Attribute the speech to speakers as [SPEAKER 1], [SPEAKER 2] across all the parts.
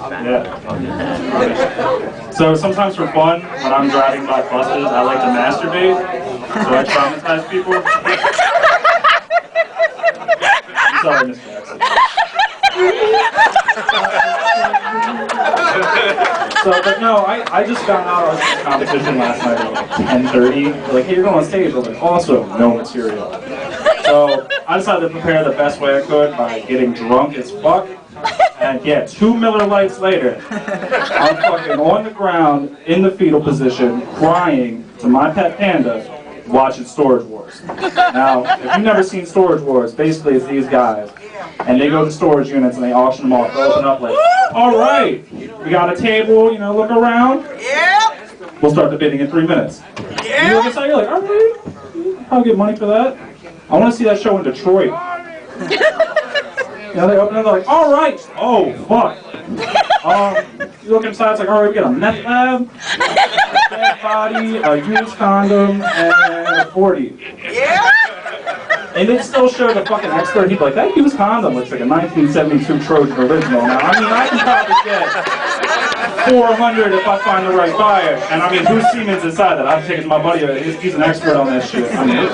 [SPEAKER 1] Yeah. So sometimes for fun, when I'm driving by buses, I like to masturbate. So I traumatize people. I'm sorry, Miss Jackson. But no, I just got out of this competition last night at like 10:30. They're like, hey, you're going on stage. I was like, awesome, no material. So I decided to prepare the best way I could by getting drunk as fuck. And yeah, 2 Miller Lights later, I'm fucking on the ground in the fetal position, crying to my pet panda, watching Storage Wars. Now, if you've never seen Storage Wars, basically it's these guys, and they go to storage units and they auction them off. They open up like, all right, we got a table, you know, look around. Yeah. We'll start the bidding in 3 minutes. Yeah. You look inside, you're like, all right, I'll get money for that. I want to see that show in Detroit. You know, they open it, they're like, all right, oh, fuck. You look inside, it's like, all right, we got a meth lab, a dead body, a used condom, and a 40. Yeah. And they still show the fucking expert, he'd be like, that used condom looks like a 1972 Trojan original. Now, I mean, I can probably get 400 if I find the right buyer. And I mean, who's Siemens inside that? I've taken my buddy, he's an expert on that shit. I mean,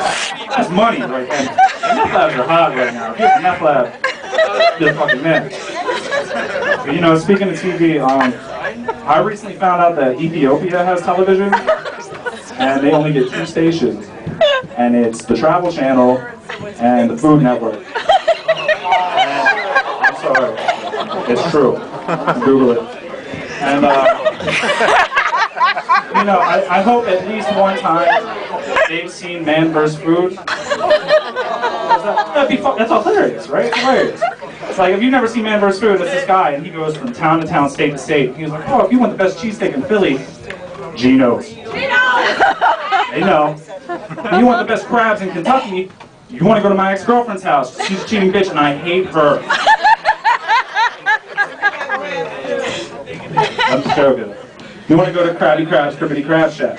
[SPEAKER 1] that's money right there. And meth labs are hot right now. If you have a meth lab, you're a fucking man. But, you know, speaking of TV, I recently found out that Ethiopia has television, and they only get 2 stations. And it's the Travel Channel and the Food Network. And, I'm sorry, it's true. Google it. And, you know, I hope at least one time they've seen Man vs. Food. That's all hilarious, right? It's hilarious. It's like, if you've never seen Man vs. Food, it's this guy, and he goes from town to town, state to state. He was like, oh, if you want the best cheesesteak in Philly, Geno's. They know. If you want the best crabs in Kentucky, you want to go to my ex-girlfriend's house. She's a cheating bitch, and I hate her. I'm just joking. You want to go to Krabby Krab's Cribbity Crab Shack.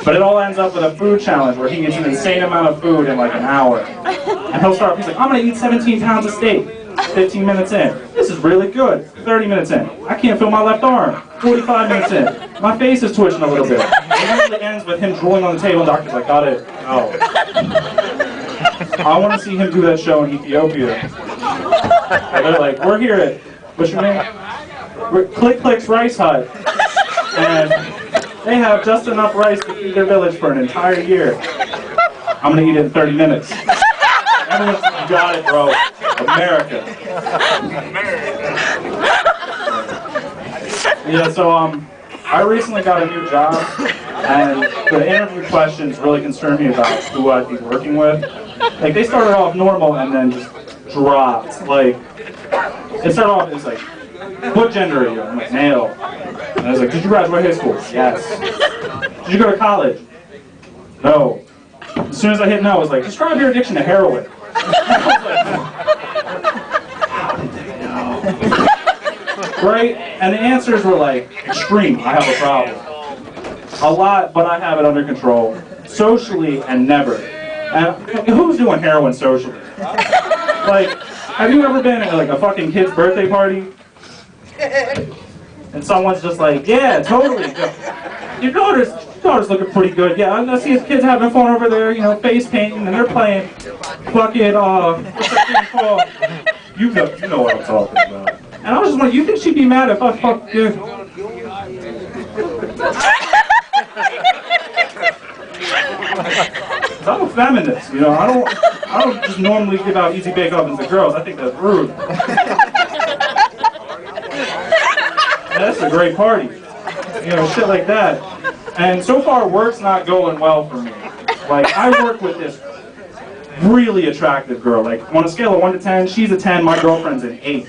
[SPEAKER 1] But it all ends up with a food challenge where he eats an insane amount of food in like an hour. And he's like, I'm going to eat 17 pounds of steak. 15 minutes in. This is really good. 30 minutes in. I can't feel my left arm. 45 minutes in. My face is twitching a little bit. It usually ends with him drooling on the table and the doctor's like, got it. Oh. I want to see him do that show in Ethiopia. And they're like, we're here at, what's your name? We're Click Click's Rice Hut. And they have just enough rice to feed their village for an entire year. I'm going to eat it in 30 minutes. Everyone's, you got it, bro. America. Yeah, so I recently got a new job, and the interview questions really concerned me about who I'd be working with. Like, they started off normal and then just dropped. Like, it started off, it was like, what gender are you? I'm like, male. And I was like, did you graduate high school? Yes. Did you go to college? No. As soon as I hit no, I was like, describe your addiction to heroin. Right? And the answers were like, extreme, I have a problem. A lot, but I have it under control. Socially, and never. And who's doing heroin socially? Like, have you ever been at like a fucking kid's birthday party? And someone's just like, yeah, totally. Your daughter's looking pretty good. Yeah, I see his kids having fun over there, you know, face painting, and they're playing fucking, what's that thing called? You know what I'm talking about. And I was just like, you think she'd be mad if I fucked you? I'm a feminist, you know. I don't just normally give out easy bake ovens to girls. I think that's rude. That's a great party. You know, shit like that. And so far, work's not going well for me. Like, I work with this really attractive girl. Like, on a scale of 1 to 10, she's a 10, my girlfriend's an 8.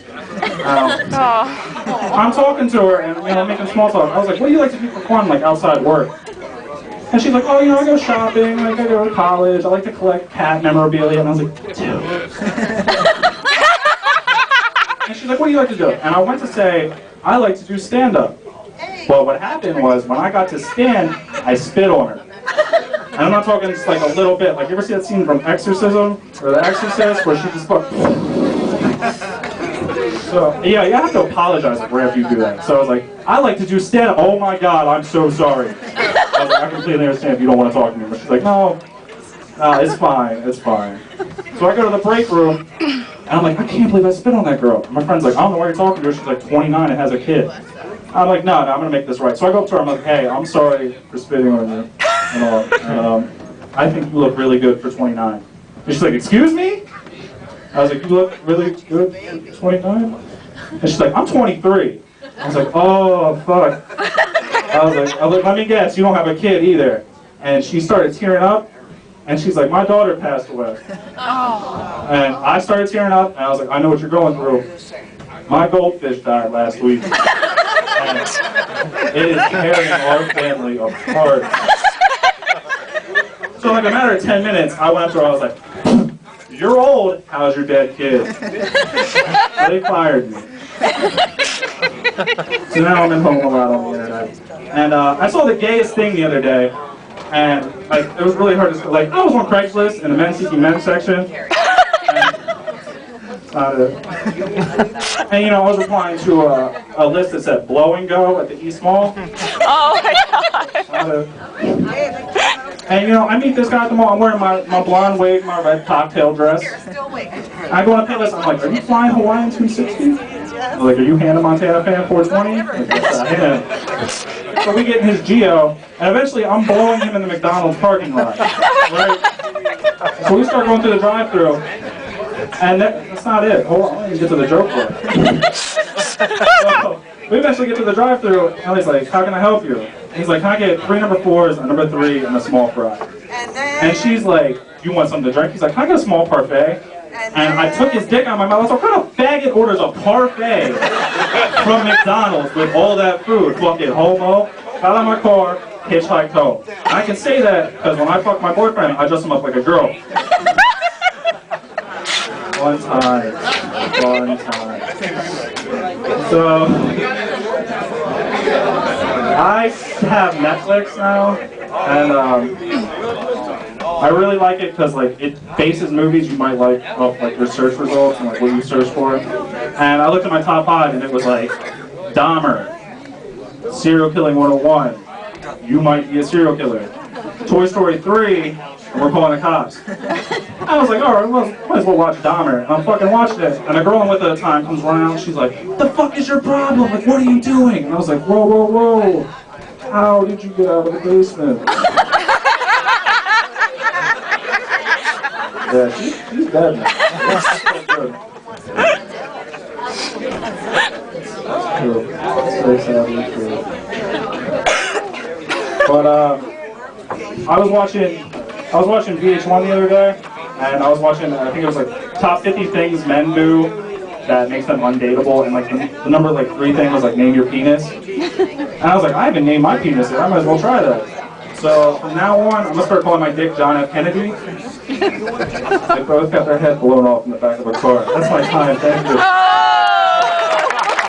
[SPEAKER 1] I'm talking to her and, you know, making small talk. I was like, what do you like to do for fun, like, outside work? And she's like, oh, you know, I go shopping, like, I go to college, I like to collect cat memorabilia. And I was like, dude. And she's like, what do you like to do? And I went to say, I like to do stand-up. Well, what happened was, when I got to stand, I spit on her. And I'm not talking just like a little bit. Like, you ever see that scene from Exorcism? Or The Exorcist, where she just fucking... So yeah, you have to apologize like right after you do that. So I was like, I like to do stand-up. Oh my God, I'm so sorry. I was like, I completely understand if you don't want to talk to me. But she's like, no, it's fine, it's fine. So I go to the break room, and I'm like, I can't believe I spit on that girl. And my friend's like, I don't know why you're talking to her. She's like 29 and has a kid. I'm like, no, I'm gonna make this right. So I go up to her, I'm like, hey, I'm sorry for spitting on you. And all. And, I think you look really good for 29. And she's like, excuse me? I was like, you look really good for 29? And she's like, I'm 23. I was like, oh, fuck. I was like, let me guess, you don't have a kid either. And she started tearing up, and she's like, my daughter passed away. Oh. And I started tearing up, and I was like, I know what you're going through. My goldfish died last week. And it is tearing our family apart. So like a matter of 10 minutes, I went up to her, I was like, you're old, how's your dead kid? So they fired me. So now I'm at home a lot on the internet. And I saw the gayest thing the other day, and like it was really hard to, like, I was on Craigslist in the men seeking men section. And you know, I was replying to a list that said blow and go at the East Mall.
[SPEAKER 2] Oh my God.
[SPEAKER 1] And you know, I meet this guy at the mall. I'm wearing my blonde wig, my red cocktail dress. I go on a pay list. I'm like, are you flying Hawaiian 260? I'm like, are you Hannah Montana fan 420? Like, yes, I am. So we get in his Geo, and eventually I'm blowing him in the McDonald's parking lot. Right? So we start going through the drive-thru, and that's not it. Hold on, let me get to the joke part. So we eventually get to the drive-thru, and he's like, how can I help you? He's like, can I get 3 number 4s, a number 3, and a small fry? And she's like, you want something to drink? He's like, can I get a small parfait? And I took his dick out of my mouth. I was like, what kind of faggot orders a parfait from McDonald's with all that food? Fucking homo. Got out of my car, hitchhiked home. And I can say that because when I fuck my boyfriend, I dress him up like a girl. One time. So, I have Netflix now, and I really like it because like it bases movies you might like off like your search results and like what you search for. And I looked at my top 5 and it was like Dahmer, Serial Killing 101, You Might Be a Serial Killer, Toy Story 3, and We're Calling the Cops. I was like, alright, well, might as well watch Dahmer. And I'm fucking watching it, and a girl I'm with at the time comes around, she's like, the fuck is your problem? Like, what are you doing? And I was like, whoa, whoa, whoa. How did you get out of the basement? Yeah, she's dead now. That's good. That's true. That's very sadly true. But I was watching VH1 the other day, and I was watching, I think it was like top 50 things men do that makes them undateable, and like the number like 3 thing was like name your penis. And I was like, I haven't named my penis yet, I might as well try that. So from now on, I'm gonna start calling my dick John F. Kennedy. They both got their head blown off in the back of a car. That's my time, thank you.